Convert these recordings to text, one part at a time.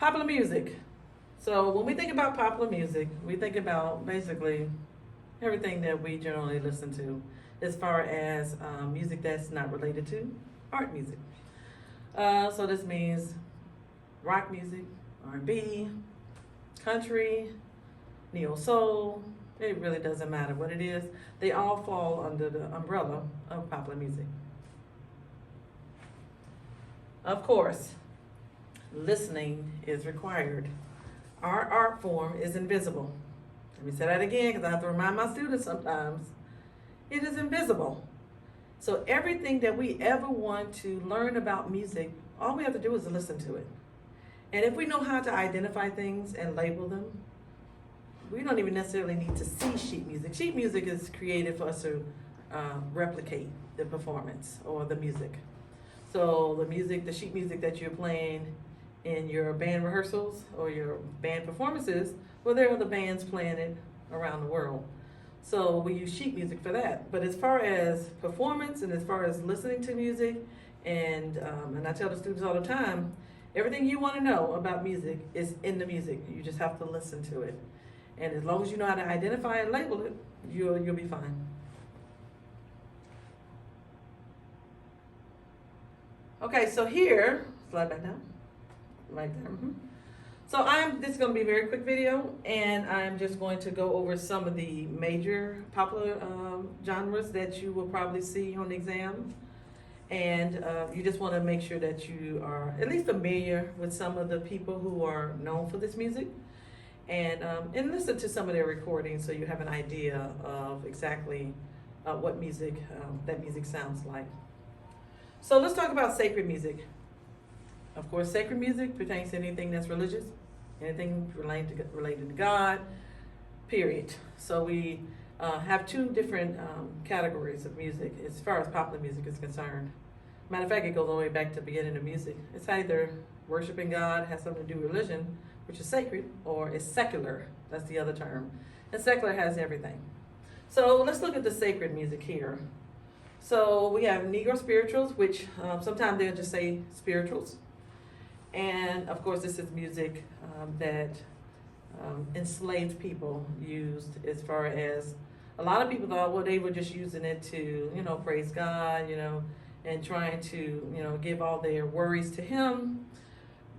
Popular music. So when we think about popular music, we think about basically everything that we generally listen to as far as music that's not related to art music. So this means rock music, R&B, country, neo soul. It really doesn't matter what it is. They all fall under the umbrella of popular music. Of course, listening is required. Our art form is invisible. Let me say that again because I have to remind my students sometimes. It is invisible. So everything that we ever want to learn about music, all we have to do is listen to it. And if we know how to identify things and label them, we don't even necessarily need to see sheet music. Sheet music is created for us to replicate the performance or the music. So the music, the sheet music that you're playing in your band rehearsals or your band performances, well, there are other bands playing it around the world. So we use sheet music for that. But as far as performance and as far as listening to music, and I tell the students all the time, everything you want to know about music is in the music. You just have to listen to it. And as long as you know how to identify and label it, you'll be fine. Okay, so here, slide back down, right there. So this is going to be a very quick video, and I'm just going to go over some of the major popular genres that you will probably see on the exam. And you just want to make sure that you are at least familiar with some of the people who are known for this music. And listen to some of their recordings so you have an idea of exactly what music that music sounds like. So let's talk about sacred music. Of course, sacred music pertains to anything that's religious, anything related to God, period. So we have two different categories of music as far as popular music is concerned. Matter of fact, it goes all the way back to the beginning of music. It's either worshiping God, has something to do with religion, which is sacred, or it's secular. That's the other term. And secular has everything. So let's look at the sacred music here. So we have Negro spirituals, which sometimes they'll just say spirituals. And of course, this is music that enslaved people used as far as a lot of people thought, well, they were just using it to, praise God, and trying to, give all their worries to Him.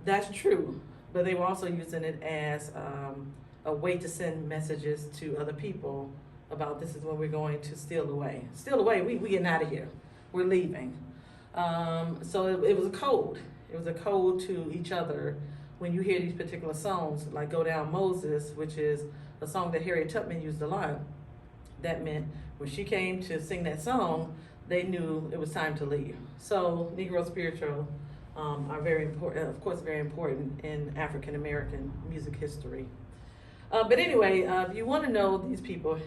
That's true. But they were also using it as a way to send messages to other people about this is when we're going to steal away. Steal away, we getting out of here. We're leaving. So it was a code. It was a code to each other when you hear these particular songs, like Go Down Moses, which is a song that Harriet Tubman used a lot. That meant when she came to sing that song, they knew it was time to leave. So Negro spiritual are very important, of course, very important in African American music history. But anyway, if you want to know these people,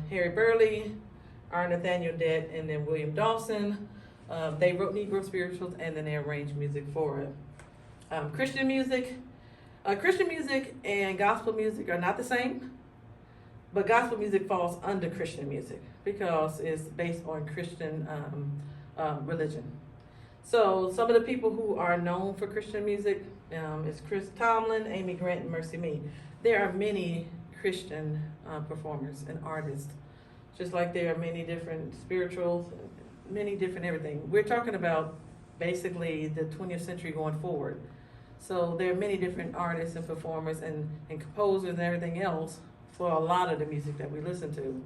Harry Burleigh, R. Nathaniel Dett, and then William Dawson, they wrote Negro spirituals and then they arranged music for it. Christian music and gospel music are not the same, but gospel music falls under Christian music because it's based on Christian religion. So some of the people who are known for Christian music is Chris Tomlin, Amy Grant, and Mercy Me. There are many Christian performers and artists, just like there are many different spirituals, many different everything. We're talking about basically the 20th century going forward. So there are many different artists and performers and composers and everything else for a lot of the music that we listen to.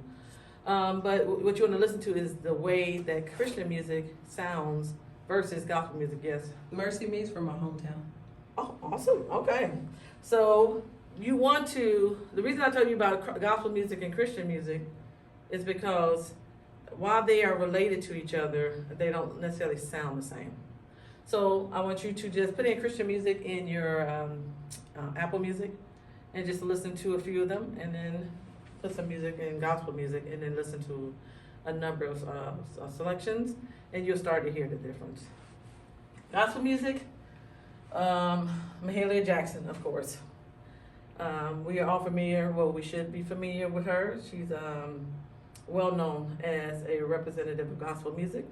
But what you want to listen to is the way that Christian music sounds versus gospel music. Yes? Mercy Me's from my hometown. Oh, awesome. Okay. So you want to, the reason I told you about gospel music and Christian music is because while they are related to each other, they don't necessarily sound the same. So I want you to just put in Christian music in your Apple Music and just listen to a few of them, and then put some music in gospel music, and then listen to a number of selections, and you'll start to hear the difference. Gospel music, Mahalia Jackson, of course. We are all familiar, well, we should be familiar with her. She's well known as a representative of gospel music.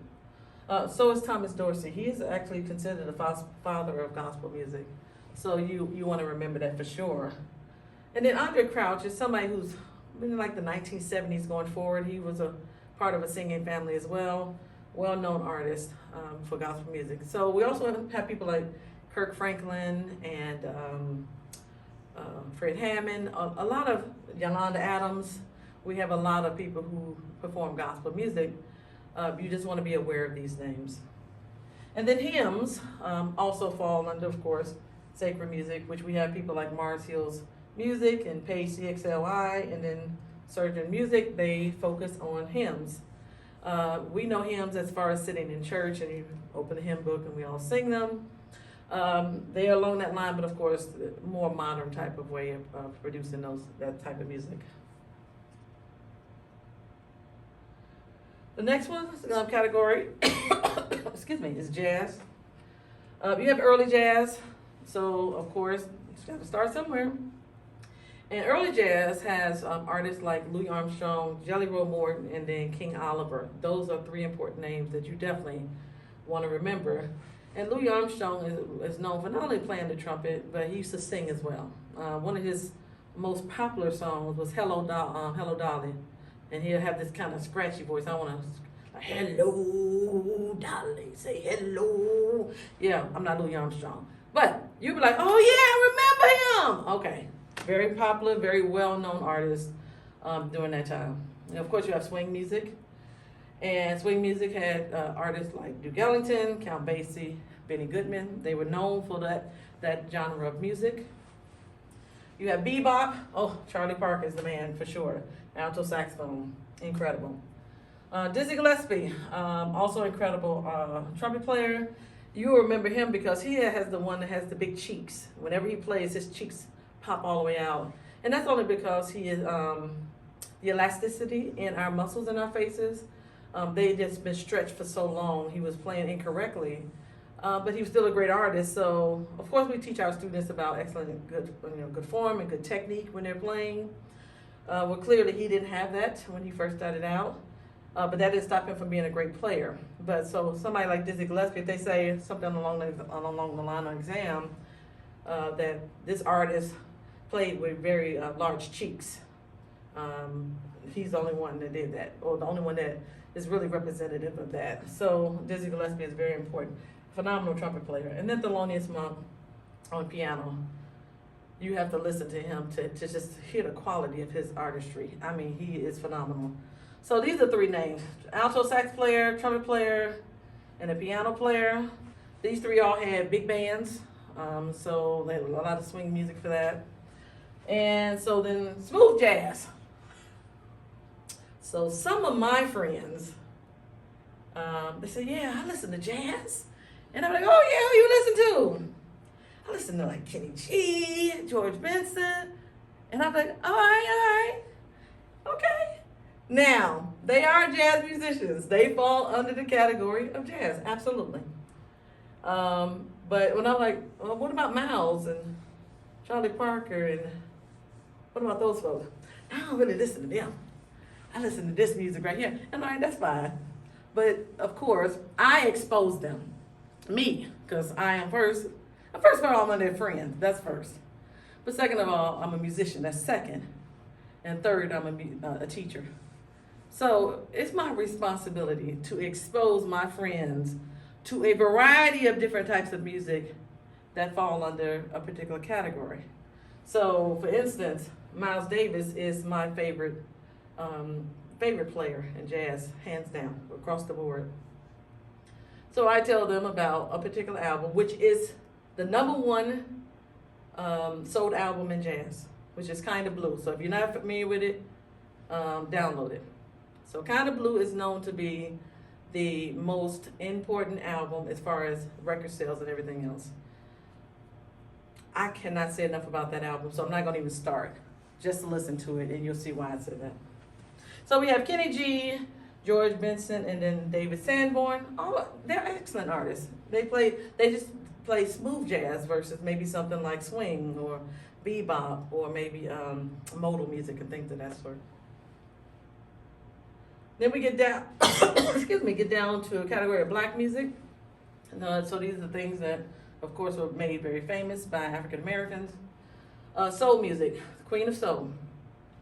So is Thomas Dorsey. He is actually considered the father of gospel music. So you want to remember that for sure. And then Andre Crouch is somebody who's been in like the 1970s going forward. He was a part of a singing family as well, well-known artist for gospel music. So we also have people like Kirk Franklin and Fred Hammond, a lot of Yolanda Adams. We have a lot of people who perform gospel music. You just want to be aware of these names. And then hymns also fall under, of course, sacred music, which we have people like Mars Hills Music and Page CXLI, and then Surgeon Music. They focus on hymns. We know hymns as far as sitting in church and you open the hymn book and we all sing them. They are along that line, but of course, more modern type of way of producing that type of music. The next one category, excuse me, is jazz. You have early jazz, so of course, you have to start somewhere. And early jazz has artists like Louis Armstrong, Jelly Roll Morton, and then King Oliver. Those are three important names that you definitely want to remember. And Louis Armstrong is known for not only playing the trumpet, but he used to sing as well. One of his most popular songs was Hello Dolly. And he'll have this kind of scratchy voice. I want to, hello Dolly, say hello. Yeah, I'm not Louis Armstrong. But you'll be like, oh yeah, I remember him. Okay, very popular, very well-known artist during that time. And of course you have swing music. And swing music had artists like Duke Ellington, Count Basie, Benny Goodman. They were known for that genre of music. You have bebop. Oh, Charlie Parker is the man for sure. Alto saxophone, incredible. Dizzy Gillespie, also incredible trumpet player. You will remember him because he has the one that has the big cheeks. Whenever he plays, his cheeks pop all the way out. And that's only because he is the elasticity in our muscles in our faces. They just been stretched for so long. He was playing incorrectly, but he was still a great artist. So of course we teach our students about excellent, good form and good technique when they're playing. Well, clearly he didn't have that when he first started out, but that didn't stop him from being a great player. But so somebody like Dizzy Gillespie, if they say something along the line on exam, that this artist played with very large cheeks, he's the only one that did that, or the only one that is really representative of that. So Dizzy Gillespie is very important, phenomenal trumpet player. And then Thelonious Monk on piano. You have to listen to him to just hear the quality of his artistry. I mean, he is phenomenal. So these are three names: alto sax player, trumpet player, and a piano player. These three all had big bands, so they had a lot of swing music for that. And so then smooth jazz. So some of my friends, they say, yeah, I listen to jazz. And I'm like, oh yeah, who you listen to? I listen to like Kenny G, George Benson. And I'm like, all right, okay. Now, they are jazz musicians. They fall under the category of jazz, absolutely. But when I'm like, well, what about Miles and Charlie Parker and what about those folks? I don't really listen to them. I listen to this music right here. And all right, that's fine. But of course, I expose them. Me, because I am first of all, I'm their friend. That's first. But second of all, I'm a musician. That's second. And third, I'm a teacher. So it's my responsibility to expose my friends to a variety of different types of music that fall under a particular category. So, for instance, Miles Davis is my favorite player in jazz, hands down, across the board. So I tell them about a particular album, which is the #1 sold album in jazz, which is Kind of Blue. So if you're not familiar with it, download it. So Kind of Blue is known to be the most important album as far as record sales and everything else. I cannot say enough about that album, so I'm not going to even start. Just listen to it, and you'll see why I said that. So we have Kenny G, George Benson, and then David Sanborn. Oh, they're excellent artists. They just play smooth jazz versus maybe something like swing or bebop or maybe modal music and things of that sort. Then we get down, get down to a category of black music. So these are the things that of course, were made very famous by African Americans. Soul music, Queen of Soul,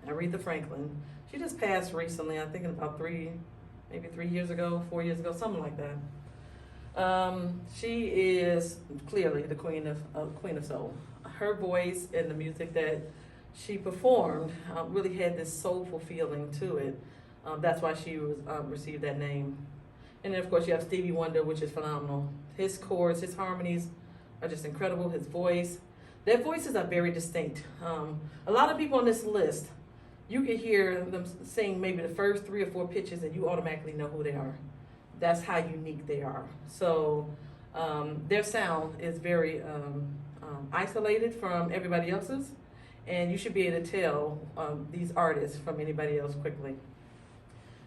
Aretha Franklin. She just passed recently, I think about 3 years ago, 4 years ago, something like that. She is clearly the Queen of Soul. Her voice and the music that she performed really had this soulful feeling to it. That's why she was received that name. And then of course you have Stevie Wonder, which is phenomenal. His chords, his harmonies are just incredible. His voice, their voices are very distinct. A lot of people on this list, you can hear them sing maybe the first 3 or 4 pitches and you automatically know who they are. That's how unique they are. So their sound is very isolated from everybody else's, and you should be able to tell these artists from anybody else quickly.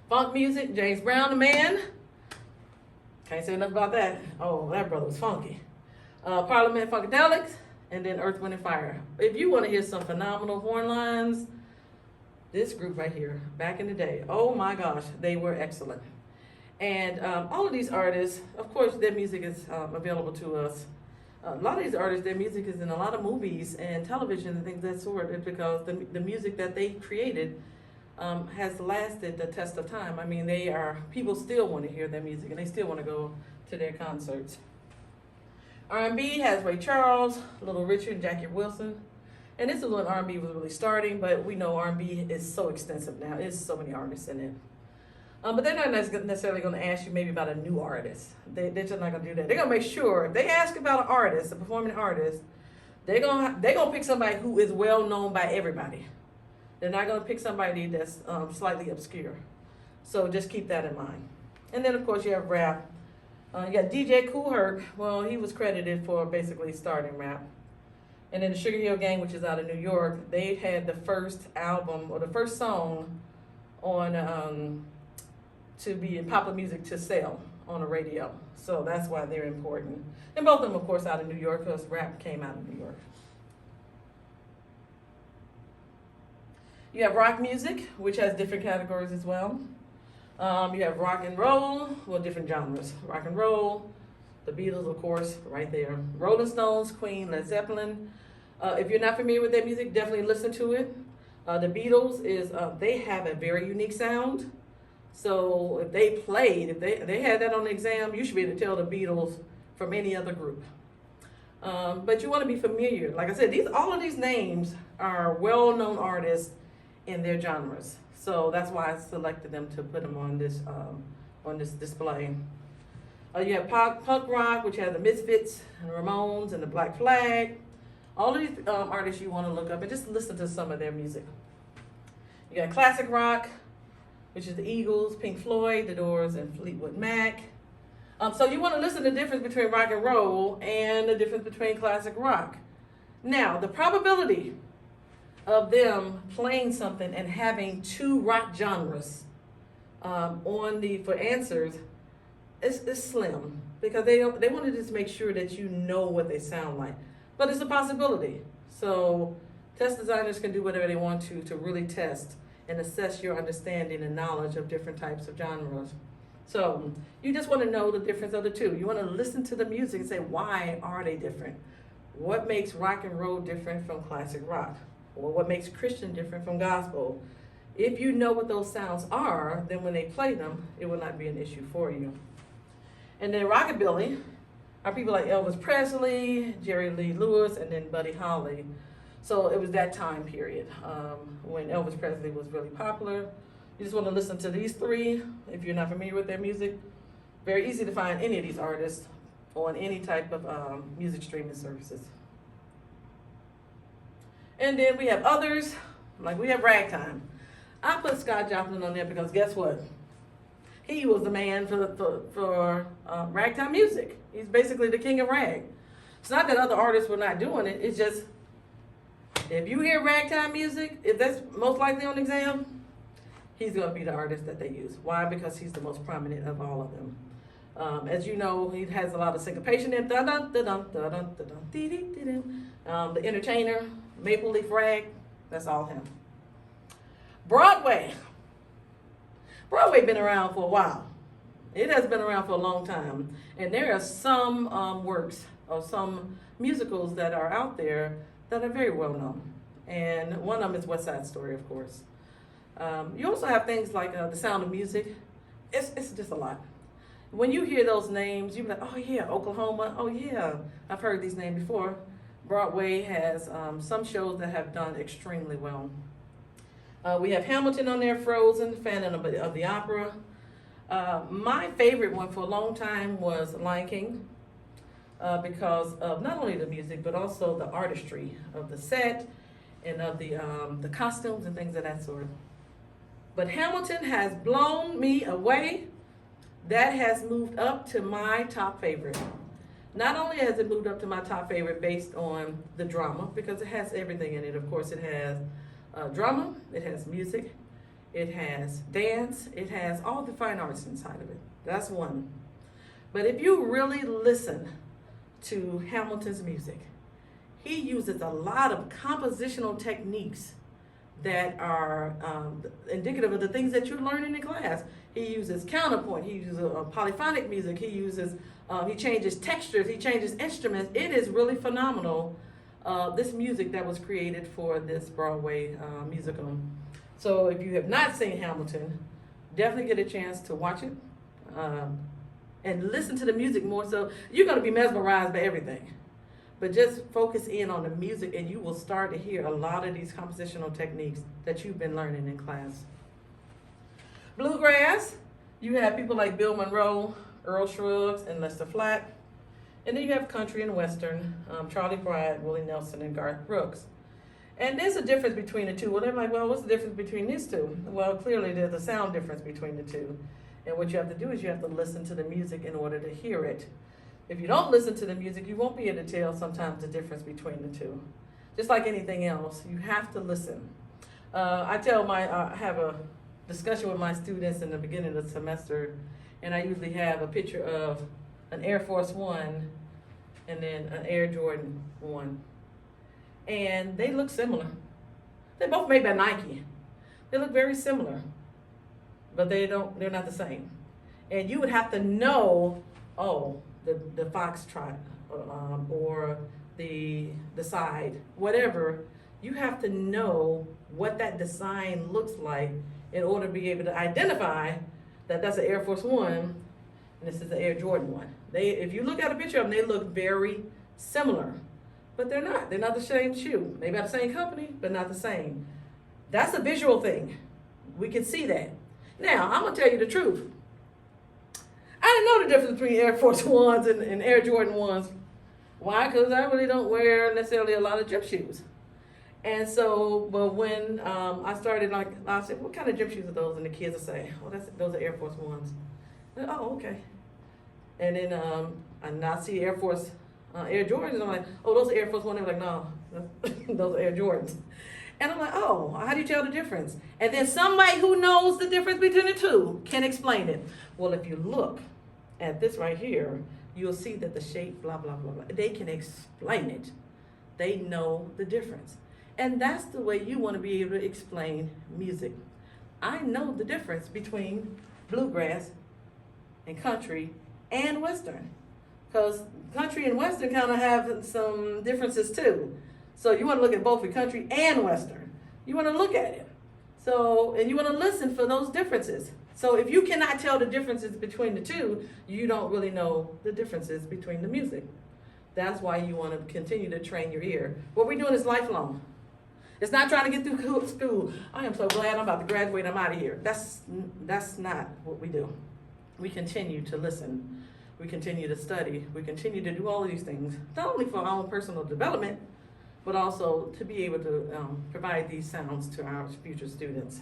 Funk music, James Brown, the man. Can't say enough about that. Oh, that brother was funky. Parliament Funkadelics, and then Earth, Wind, and Fire. If you want to hear some phenomenal horn lines, this group right here, back in the day, oh my gosh, they were excellent. And all of these artists, of course, their music is available to us. A lot of these artists, their music is in a lot of movies and television and things of that sort. It's because the music that they created has lasted the test of time. I mean, people still want to hear their music and they still want to go to their concerts. R&B has Ray Charles, Little Richard, and Jackie Wilson. And this is when R&B was really starting, but we know R&B is so extensive now. There's so many artists in it. But they're not necessarily going to ask you maybe about a new artist. They're just not going to do that. They're going to make sure, if they ask about an artist, a performing artist, they're going to pick somebody who is well known by everybody. They're not going to pick somebody that's slightly obscure. So just keep that in mind. And then, of course, you have rap. You got DJ Kool Herc. Well, he was credited for basically starting rap. And then the Sugar Hill Gang, which is out of New York, they had the first album or the first song on to be in popular music to sell on the radio. So that's why they're important. And both of them, of course, out of New York, because rap came out of New York. You have rock music, which has different categories as well. You have rock and roll, well, different genres. Rock and roll, the Beatles, of course, right there. Rolling Stones, Queen, Led Zeppelin. If you're not familiar with their music, definitely listen to it. The Beatles they have a very unique sound. So if they played, if they had that on the exam, you should be able to tell the Beatles from any other group. But you want to be familiar. Like I said, all of these names are well-known artists in their genres. So that's why I selected them to put them on this display. You have punk rock, which has the Misfits and Ramones and the Black Flag. All of these artists you want to look up and just listen to some of their music. You got classic rock, which is the Eagles, Pink Floyd, The Doors, and Fleetwood Mac. So you want to listen to the difference between rock and roll and the difference between classic rock. Now, the probability of them playing something and having 2 rock genres for answers is slim, because they want to just make sure that you know what they sound like. But it's a possibility. So test designers can do whatever they want to really test and assess your understanding and knowledge of different types of genres. So you just want to know the difference of the two. You want to listen to the music and say, why are they different? What makes rock and roll different from classic rock? Or what makes Christian different from gospel? If you know what those sounds are, then when they play them, it will not be an issue for you. And then rockabilly are people like Elvis Presley, Jerry Lee Lewis, and then Buddy Holly. So it was that time period when Elvis Presley was really popular. You just want to listen to these 3 if you're not familiar with their music. Very easy to find any of these artists on any type of music streaming services. And then we have others, like we have Ragtime. I put Scott Joplin on there because guess what? He was the man for ragtime music. He's basically the king of rag. It's not that other artists were not doing it. It's just, if you hear ragtime music, if that's most likely on the exam, he's going to be the artist that they use. Why? Because he's the most prominent of all of them. As you know, he has a lot of syncopation in The Entertainer, Maple Leaf Rag, that's all him. Broadway been around for a while. It has been around for a long time. And there are some works of some musicals that are out there that are very well known. And one of them is West Side Story, of course. You also have things like The Sound of Music. It's just a lot. When you hear those names, you're like, oh yeah, Oklahoma. Oh yeah, I've heard these names before. Broadway has some shows that have done extremely well. We have Hamilton on there, Frozen, Phantom of the Opera. My favorite one for a long time was Lion King because of not only the music, but also the artistry of the set and of the costumes and things of that sort. But Hamilton has blown me away. That has moved up to my top favorite. Not only has it moved up to my top favorite based on the drama, because it has everything in it. Of course, it has drama, it has music, it has dance, it has all the fine arts inside of it. That's one. But if you really listen to Hamilton's music, he uses a lot of compositional techniques that are indicative of the things that you're learning in class. He uses counterpoint, he uses polyphonic music, he changes textures, he changes instruments. It is really phenomenal, this music that was created for this Broadway musical. So if you have not seen Hamilton, definitely get a chance to watch it and listen to the music more. So you're gonna be mesmerized by everything. But just focus in on the music and you will start to hear a lot of these compositional techniques that you've been learning in class. Bluegrass, you have people like Bill Monroe, Earl Scruggs, and Lester Flatt. And then you have country and western, Charlie Pride, Willie Nelson, and Garth Brooks. And there's a difference between the two. Well, they're like, well, what's the difference between these two? Well, clearly there's a sound difference between the two. And what you have to do is you have to listen to the music in order to hear it. If you don't listen to the music, you won't be able to tell sometimes the difference between the two. Just like anything else, you have to listen. I have a discussion with my students in the beginning of the semester, and I usually have a picture of an Air Force One and then an Air Jordan 1. And they look similar. They're both made by Nike. They look very similar, but they're not the same. And you would have to know, the Foxtrot or the Side, whatever. You have to know what that design looks like in order to be able to identify that that's an Air Force One and this is the Air Jordan 1. If you look at a picture of them, they look very similar, but they're not. They're not the same shoe. They got the same company, but not the same. That's a visual thing. We can see that. Now, I'm gonna tell you the truth. I didn't know the difference between Air Force Ones and Air Jordan 1s. Why? Because I really don't wear necessarily a lot of gym shoes. And so, but when I started, I said, what kind of gym shoes are those? And the kids would say, those are Air Force Ones. And, oh, okay. And then I see Air Force, Air Jordans, and I'm like, oh, those are Air Force Ones. They're like, no, those are Air Jordans. And I'm like, oh, how do you tell the difference? And then somebody who knows the difference between the two can explain it. Well, if you look at this right here, you'll see that the shape, blah, blah, blah, blah. They can explain it. They know the difference. And that's the way you want to be able to explain music. I know the difference between bluegrass and country and western. Because country and western kind of have some differences too. So you want to look at both the country and western. You want to look at it. So, and you want to listen for those differences. So if you cannot tell the differences between the two, you don't really know the differences between the music. That's why you want to continue to train your ear. What we're doing is lifelong. It's not trying to get through school. I am so glad I'm about to graduate, I'm out of here. That's not what we do. We continue to listen. We continue to study. We continue to do all of these things, not only for our own personal development, but also to be able to provide these sounds to our future students.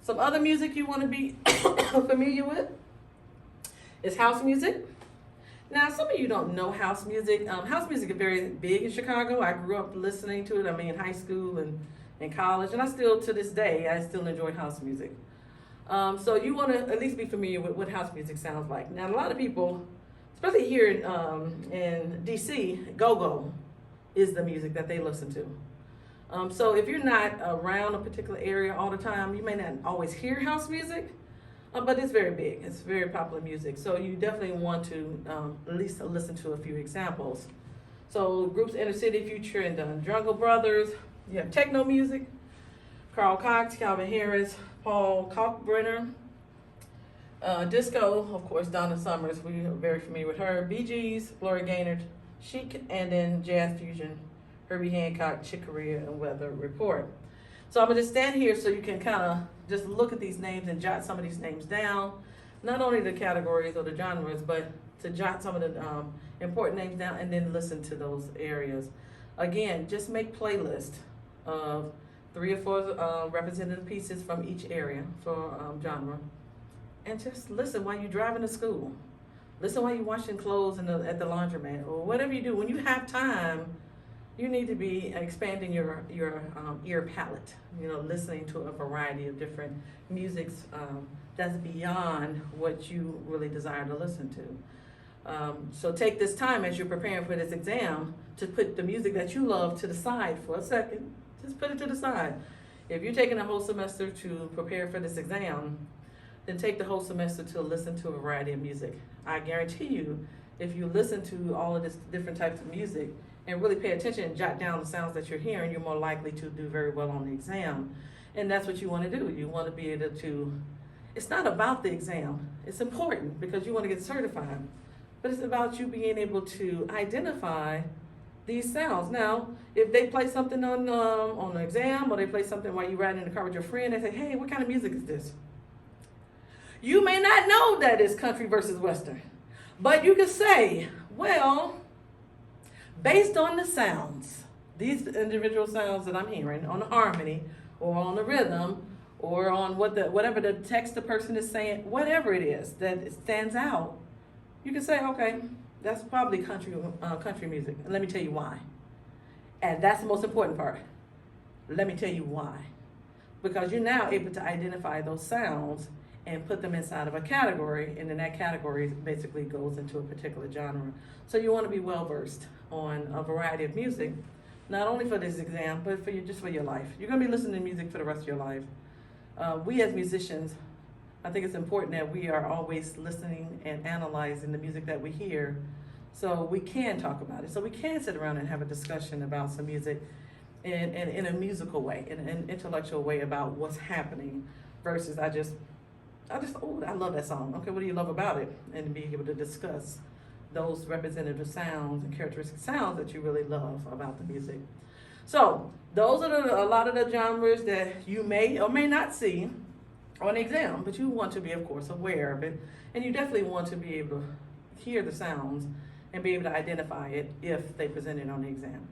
Some other music you want to be familiar with is house music. Now, some of you don't know house music. House music is very big in Chicago. I grew up listening to it, in high school and college, and I still, to this day, I still enjoy house music. So you want to at least be familiar with what house music sounds like. Now, a lot of people, especially here in DC, go-go is the music that they listen to. So if you're not around a particular area all the time, you may not always hear house music. But it's very big. It's very popular music. So you definitely want to at least listen to a few examples. So groups Inner City Future and the Jungle Brothers. You have techno music, Carl Cox, Calvin Harris, Paul Kalkbrenner. Disco, of course, Donna Summers. We are very familiar with her. Bee Gees, Gloria Gaynor, Chic, and then Jazz Fusion, Herbie Hancock, Chick Corea, and Weather Report. So I'm gonna just stand here so you can kind of just look at these names and jot some of these names down. Not only the categories or the genres, but to jot some of the important names down and then listen to those areas. Again, just make playlists of 3 or 4 representative pieces from each area for genre. And just listen while you're driving to school. Listen while you're washing clothes at the laundromat or whatever you do. When you have time, you need to be expanding your ear palette. You know, listening to a variety of different musics that's beyond what you really desire to listen to. So take this time as you're preparing for this exam to put the music that you love to the side for a second. Just put it to the side. If you're taking a whole semester to prepare for this exam, then take the whole semester to listen to a variety of music. I guarantee you, if you listen to all of this different types of music and really pay attention and jot down the sounds that you're hearing, you're more likely to do very well on the exam. And that's what you want to do. You want to be able to, it's not about the exam. It's important because you want to get certified. But it's about you being able to identify these sounds. Now, if they play something on the exam or they play something while you're riding in the car with your friend, they say, hey, what kind of music is this? You may not know that it's country versus western, but you can say, well, based on the sounds, these individual sounds that I'm hearing, on the harmony or on the rhythm or on whatever the text the person is saying, whatever it is that stands out, you can say, okay, that's probably country music. And let me tell you why. And that's the most important part. Let me tell you why. Because you're now able to identify those sounds and put them inside of a category, and then that category basically goes into a particular genre. So you want to be well versed on a variety of music, not only for this exam, but for just for your life. You're going to be listening to music for the rest of your life. We as musicians, I think it's important that we are always listening and analyzing the music that we hear, so we can talk about it. So we can sit around and have a discussion about some music in a musical way, in an intellectual way about what's happening, versus I love that song. Okay, what do you love about it? And be able to discuss those representative sounds and characteristic sounds that you really love about the music. So those are a lot of the genres that you may or may not see on the exam, but you want to be, of course, aware of it. And you definitely want to be able to hear the sounds and be able to identify it if they present it on the exam.